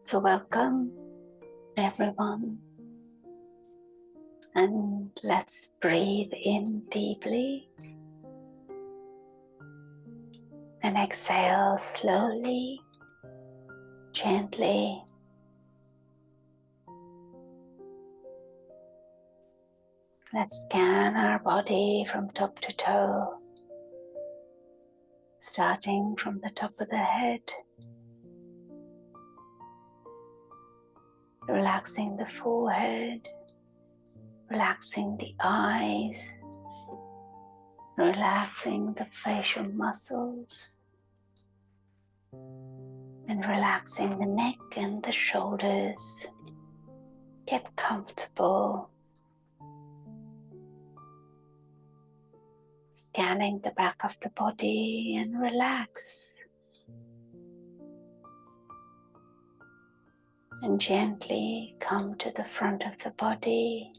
So welcome everyone, and let's breathe in deeply and exhale slowly, gently. Let's scan our body from top to toe, starting from the top of the head, relaxing the forehead, relaxing the eyes, relaxing the facial muscles, and relaxing the neck and the shoulders. Get comfortable. Scanning the back of the body and relax. And gently come to the front of the body,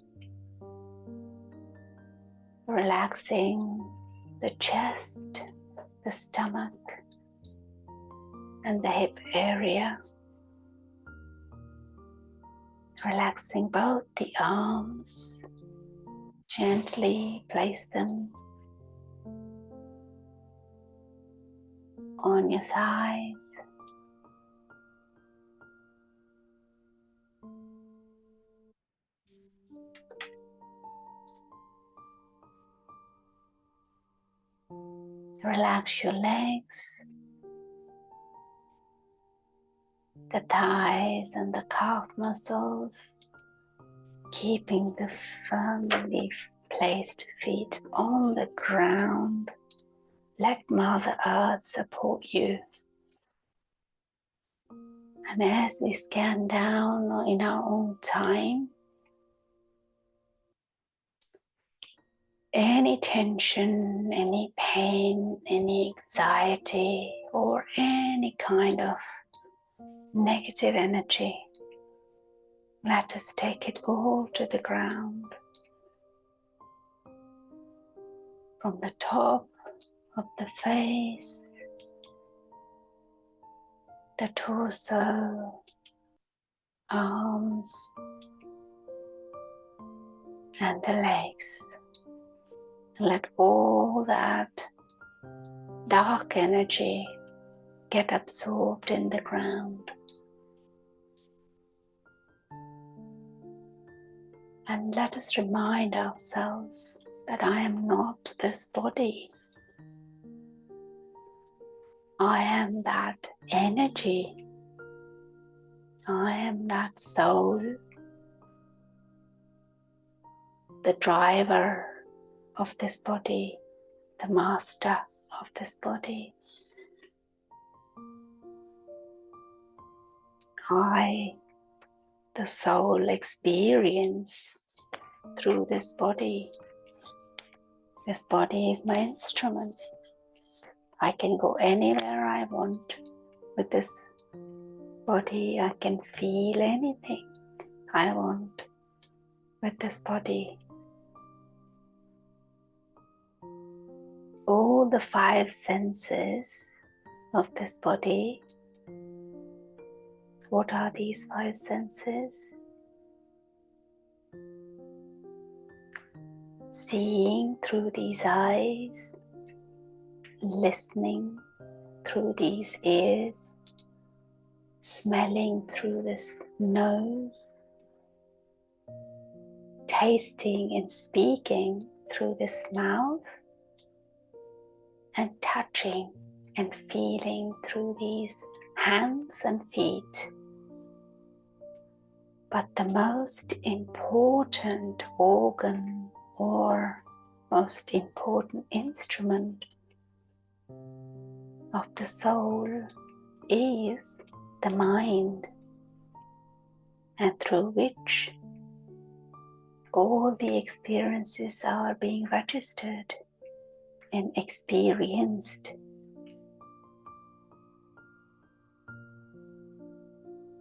relaxing the chest, the stomach, and the hip area. Relaxing both the arms, gently place them on your thighs. Relax your legs, the thighs and the calf muscles, keeping the firmly placed feet on the ground. Let Mother Earth support you. And as we scan down in our own time, any tension, any pain, any anxiety, or any kind of negative energy, let us take it all to the ground. From the top of the face, the torso, arms, and the legs. Let all that dark energy get absorbed in the ground. And let us remind ourselves that I am not this body. I am that energy. I am that soul, the driver of this body, the master of this body. I, the soul, experience through this body. This body is my instrument. I can go anywhere I want with this body. I can feel anything I want with this body. All the 5 senses of this body. What are these 5 senses? Seeing through these eyes, listening through these ears, smelling through this nose, tasting and speaking through this mouth, and touching and feeling through these hands and feet. But the most important organ or most important instrument of the soul is the mind, and through which all the experiences are being registered and experienced.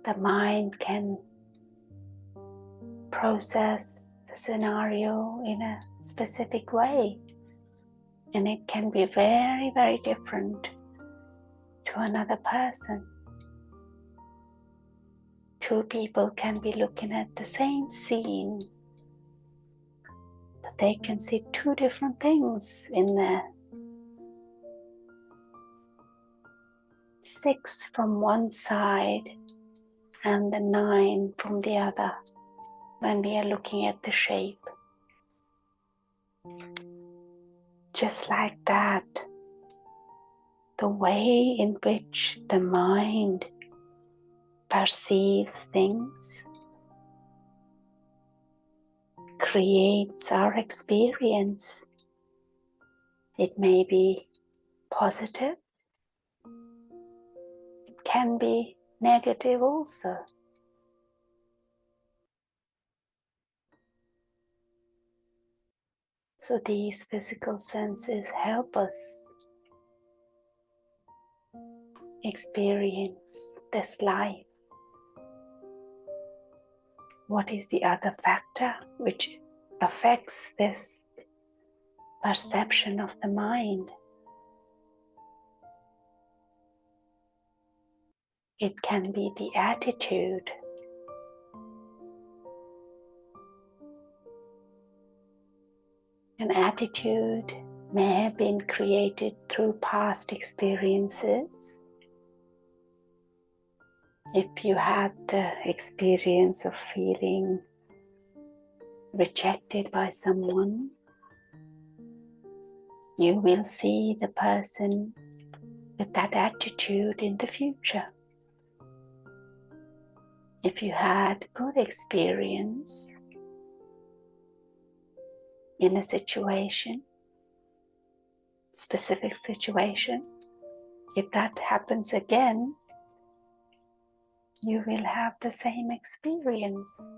The mind can process the scenario in a specific way, and it can be very, very different to another person. two people can be looking at the same scene, but they can see two different things in there. 6 from one side and the 9 from the other when we are looking at the shape. Just like that, the way in which the mind perceives things creates our experience. It may be positive, it can be negative also. So these physical senses help us experience this life. What is the other factor which affects this perception of the mind? It can be the attitude. An attitude may have been created through past experiences. If you had the experience of feeling rejected by someone, you will see the person with that attitude in the future. If you had good experience in a situation, specific situation, if that happens again, you will have the same experience,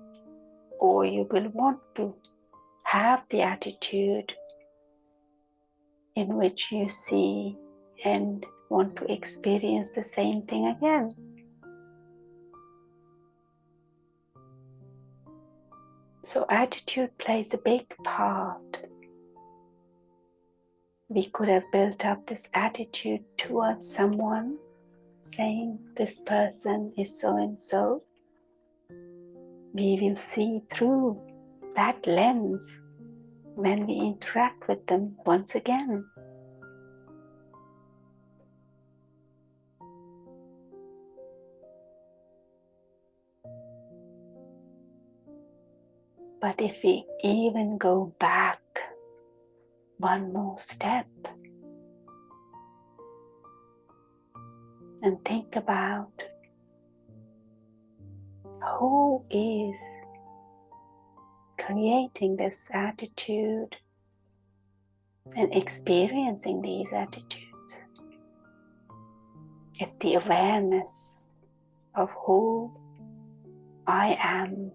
or you will want to have the attitude in which you see and want to experience the same thing again. So attitude plays a big part. We could have built up this attitude towards someone, saying this person is so and so. We will see through that lens when we interact with them once again. But if we even go back one more step and think about who is creating this attitude and experiencing these attitudes, it's the awareness of who I am.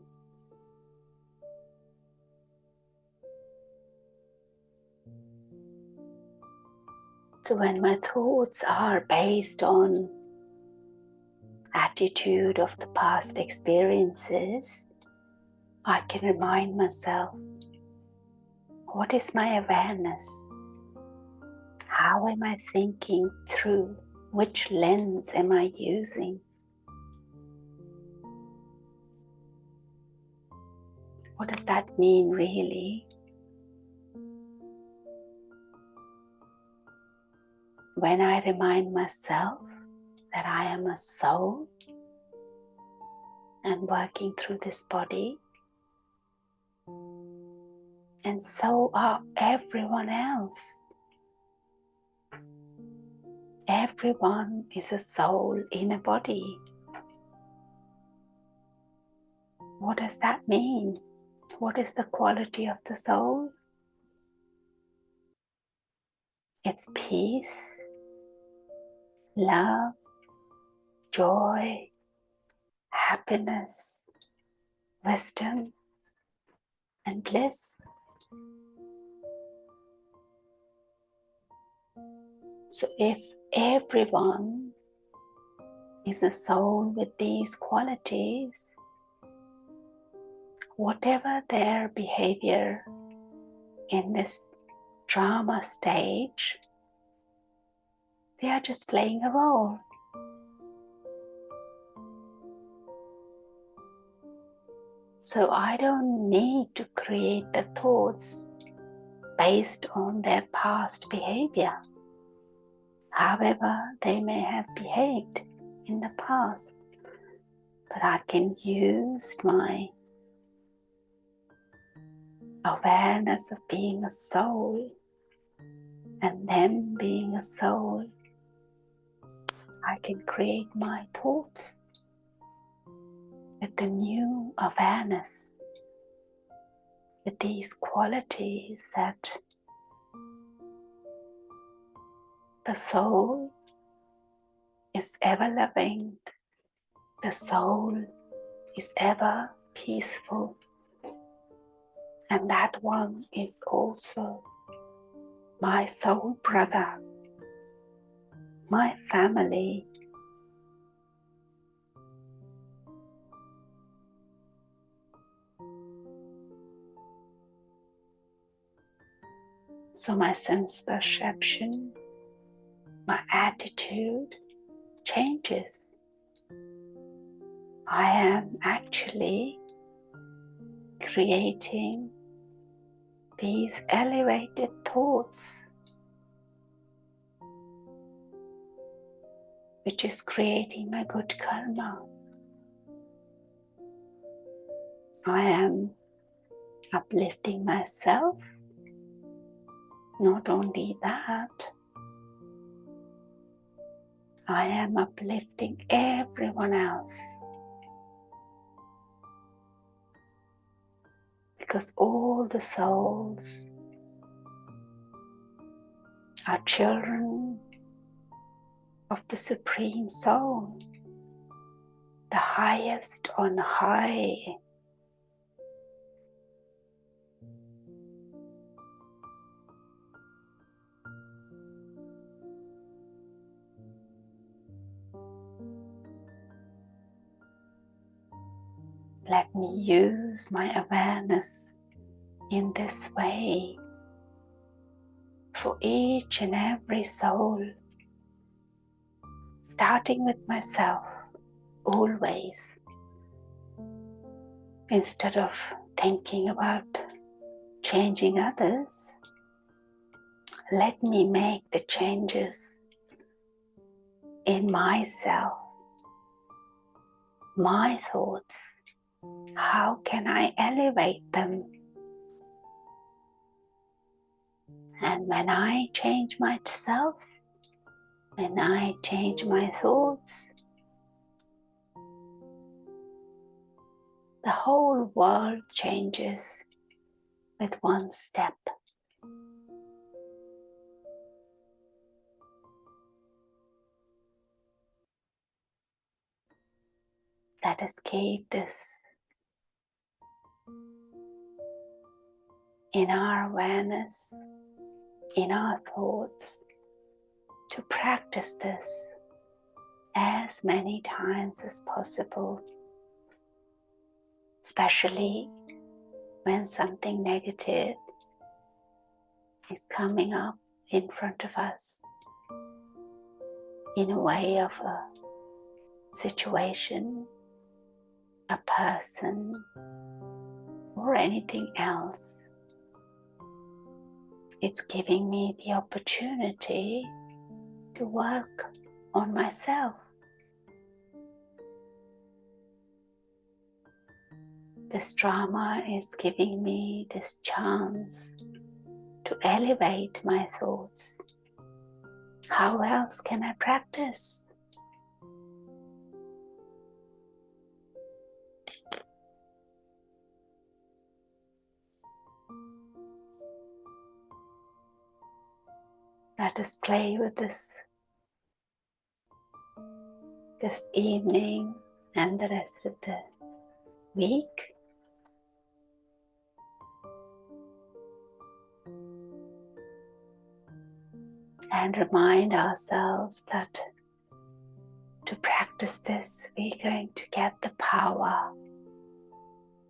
So when my thoughts are based on attitude of the past experiences, I can remind myself, what is my awareness? How am I thinking through? Which lens am I using? What does that mean really? When I remind myself that I am a soul and working through this body, and so are everyone else. Everyone is a soul in a body. What does that mean? What is the quality of the soul? It's peace, love, joy, happiness, wisdom, and bliss. So if everyone is a soul with these qualities, whatever their behavior in this drama stage, they are just playing a role. So I don't need to create the thoughts based on their past behavior, however they may have behaved in the past. But I can use my awareness of being a soul and them being a soul. I can create my thoughts with the new awareness, with these qualities that the soul is ever loving, the soul is ever peaceful, and that one is also my soul brother, my family. So my sense perception, my attitude changes. I am actually creating these elevated thoughts, which is creating my good karma. I am uplifting myself. Not only that, I am uplifting everyone else, because all the souls are children of the Supreme Soul, the highest on high. Let me use my awareness in this way for each and every soul, starting with myself always. Instead of thinking about changing others, let me make the changes in myself, my thoughts. How can I elevate them? And when I change myself, when I change my thoughts, the whole world changes with one step. Let us keep this in our awareness, in our thoughts, to practice this as many times as possible, especially when something negative is coming up in front of us in a way of a situation, a person, or anything else. It's giving me the opportunity to work on myself. This drama is giving me this chance to elevate my thoughts. How else can I practice? Let us play with this evening and the rest of the week. And remind ourselves that to practice this, we're going to get the power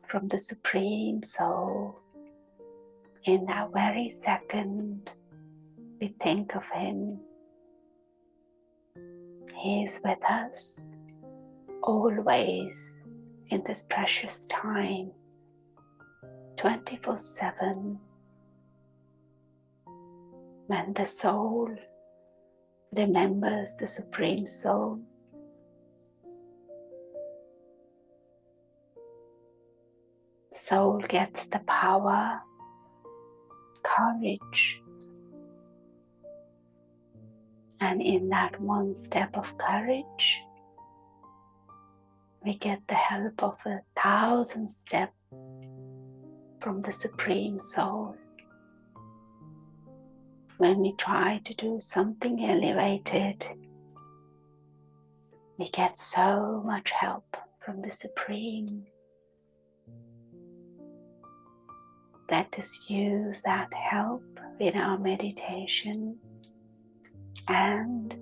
from the Supreme Soul. In that very second we think of Him, He is with us always in this precious time. 24/7. When the soul remembers the Supreme Soul, soul gets the power, courage, and in that one step of courage, we get the help of 1,000 steps from the Supreme Soul. When we try to do something elevated, we get so much help from the Supreme. Let us use that help in our meditation and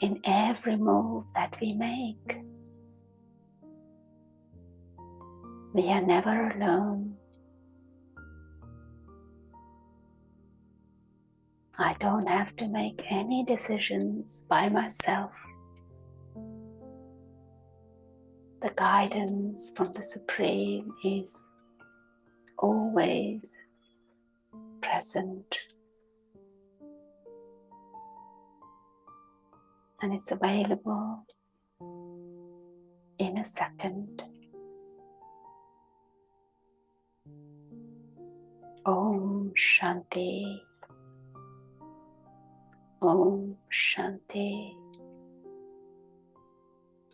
in every move that we make. We are never alone. I don't have to make any decisions by myself. The guidance from the Supreme is always present, and it's available in a second. Om Shanti. Om Shanti.